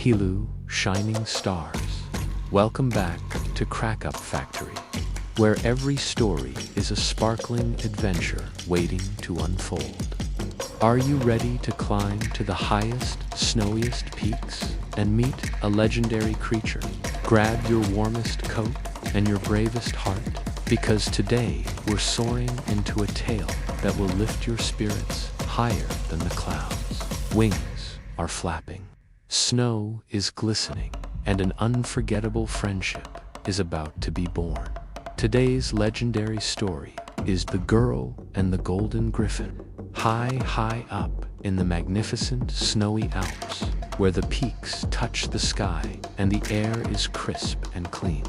Hilu, shining stars. Welcome back to Crackup Factory, where every story is a sparkling adventure waiting to unfold. Are you ready to climb to the highest, snowiest peaks and meet a legendary creature? Grab your warmest coat and your bravest heart, because today we're soaring into a tale that will lift your spirits higher than the clouds. Wings are flapping, snow is glistening, and an unforgettable friendship is about to be born. Today's legendary story is The Girl and the Golden Griffin. High up in the magnificent snowy Alps, where the peaks touch the sky and the air is crisp and clean,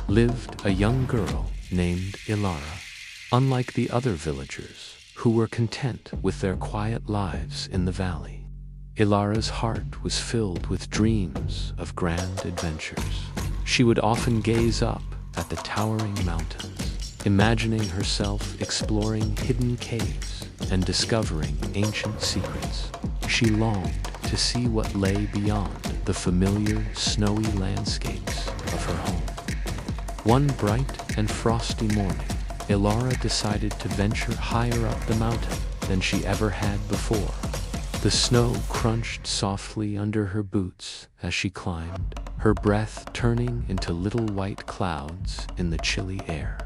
lived a young girl named Elara. Unlike the other villagers, who were content with their quiet lives in the valley, Elara's heart was filled with dreams of grand adventures. She would often gaze up at the towering mountains, imagining herself exploring hidden caves and discovering ancient secrets. She longed to see what lay beyond the familiar snowy landscapes of her home. One bright and frosty morning, Elara decided to venture higher up the mountain than she ever had before. The snow crunched softly under her boots as she climbed, her breath turning into little white clouds in the chilly air.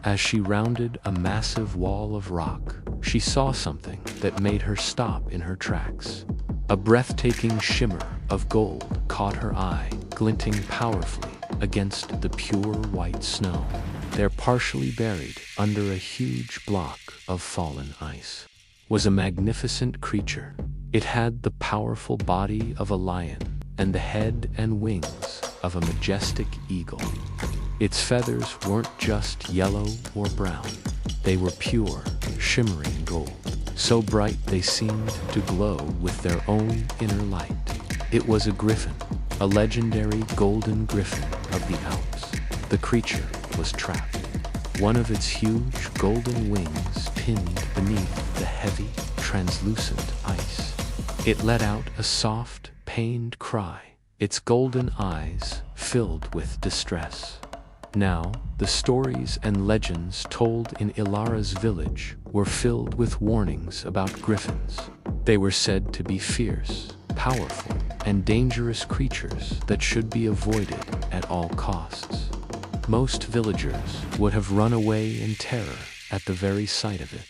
As she rounded a massive wall of rock, she saw something that made her stop in her tracks. A breathtaking shimmer of gold caught her eye, glinting powerfully against the pure white snow. There, partially buried under a huge block of fallen ice, was a magnificent creature. It had the powerful body of a lion and the head and wings of a majestic eagle. Its feathers weren't just yellow or brown. They were pure, shimmering gold, so bright they seemed to glow with their own inner light. It was a griffin, a legendary golden griffin of the Alps. The creature was trapped, one of its huge golden wings pinned beneath the heavy, translucent ice. It let out a soft, pained cry, its golden eyes filled with distress. Now, the stories and legends told in Elara's village were filled with warnings about griffins. They were said to be fierce, powerful, and dangerous creatures that should be avoided at all costs. Most villagers would have run away in terror at the very sight of it.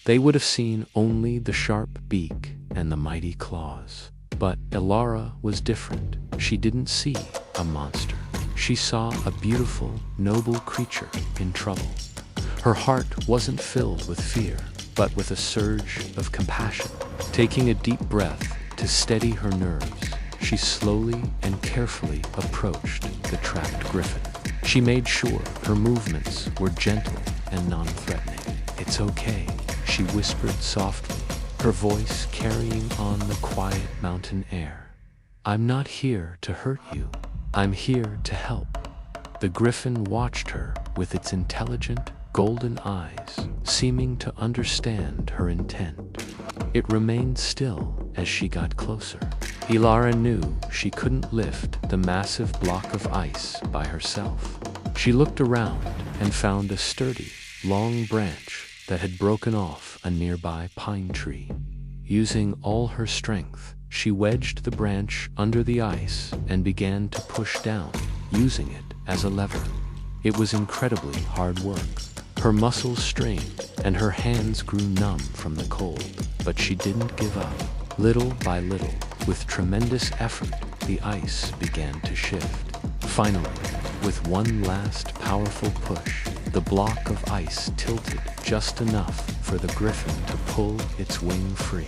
They would have seen only the sharp beak and the mighty claws. But Elara was different. She didn't see a monster. She saw a beautiful, noble creature in trouble. Her heart wasn't filled with fear, but with a surge of compassion. Taking a deep breath to steady her nerves, she slowly and carefully approached the trapped griffin. She made sure her movements were gentle and non-threatening. "It's okay," she whispered softly, her voice carrying on the quiet mountain air. "I'm not here to hurt you. I'm here to help." The griffin watched her with its intelligent, golden eyes, seeming to understand her intent. It remained still as she got closer. Elara knew she couldn't lift the massive block of ice by herself. She looked around and found a sturdy, long branch that had broken off a nearby pine tree. Using all her strength, she wedged the branch under the ice and began to push down, using it as a lever. It was incredibly hard work. Her muscles strained and her hands grew numb from the cold, but she didn't give up. Little by little, with tremendous effort, the ice began to shift. Finally, with one last powerful push, the block of ice tilted just enough for the griffin to pull its wing free.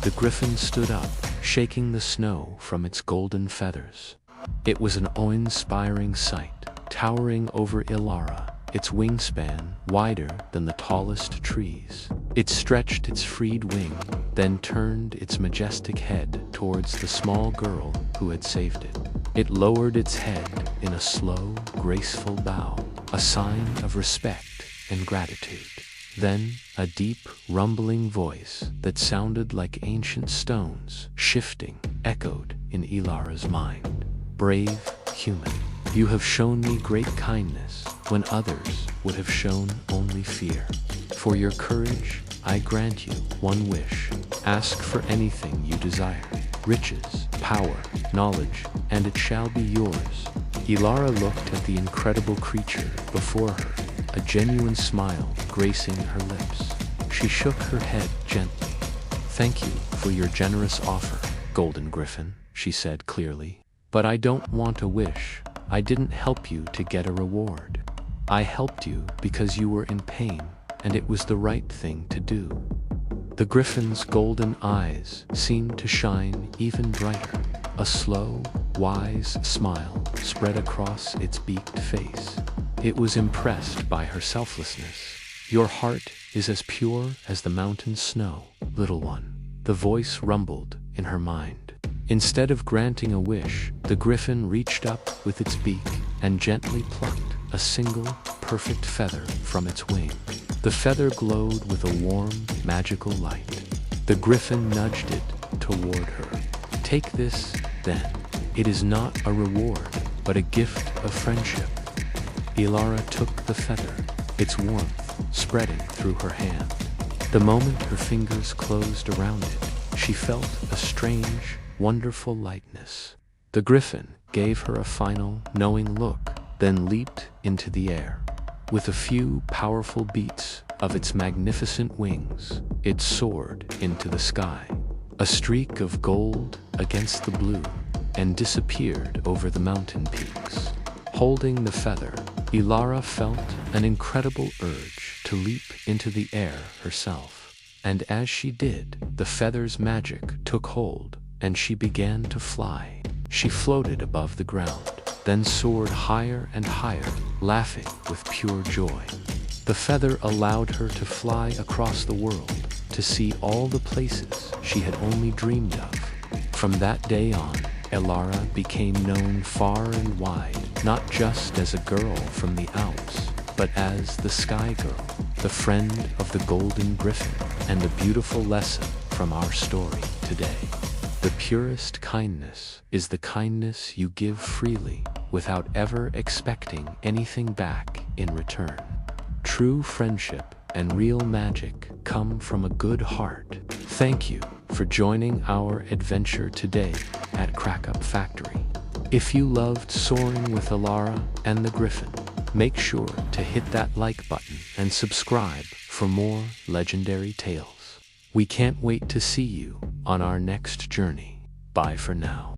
The griffin stood up, shaking the snow from its golden feathers. It was an awe-inspiring sight, towering over Elara, its wingspan wider than the tallest trees. It stretched its freed wing, then turned its majestic head towards the small girl who had saved it. It lowered its head in a slow, graceful bow, a sign of respect and gratitude. Then, a deep, rumbling voice that sounded like ancient stones shifting echoed in Elara's mind. Brave human, you have shown me great kindness when others would have shown only fear. For your courage, I grant you one wish. Ask for anything you desire. Riches, power, knowledge, and it shall be yours. Elara looked at the incredible creature before her, a genuine smile gracing her lips. She shook her head gently. Thank you for your generous offer, Golden Griffin, she said clearly. But I don't want a wish. I didn't help you to get a reward. I helped you because you were in pain, and it was the right thing to do. The griffin's golden eyes seemed to shine even brighter. A slow, wise smile spread across its beaked face. It was impressed by her selflessness. Your heart is as pure as the mountain snow, little one. The voice rumbled in her mind. Instead of granting a wish, the griffin reached up with its beak and gently plucked a single, perfect feather from its wing. The feather glowed with a warm, magical light. The griffin nudged it toward her. Take this, then. It is not a reward, but a gift of friendship. Elara took the feather, its warmth spreading through her hand. The moment her fingers closed around it, she felt a strange, wonderful lightness. The griffin gave her a final, knowing look, then leaped into the air. With a few powerful beats of its magnificent wings, it soared into the sky, a streak of gold against the blue, and disappeared over the mountain peaks. Holding the feather, Elara felt an incredible urge to leap into the air herself. And as she did, the feather's magic took hold, and she began to fly. She floated above the ground, then soared higher and higher, laughing with pure joy. The feather allowed her to fly across the world, to see all the places she had only dreamed of. From that day on, Elara became known far and wide, not just as a girl from the Alps, but as the Sky Girl, the friend of the Golden Griffin, and a beautiful lesson from our story today. The purest kindness is the kindness you give freely without ever expecting anything back in return. True friendship and real magic come from a good heart. Thank you for joining our adventure today at Crackup Factory. If you loved soaring with Elara and the Griffin, make sure to hit that like button and subscribe for more legendary tales. We can't wait to see you on our next journey. Bye for now.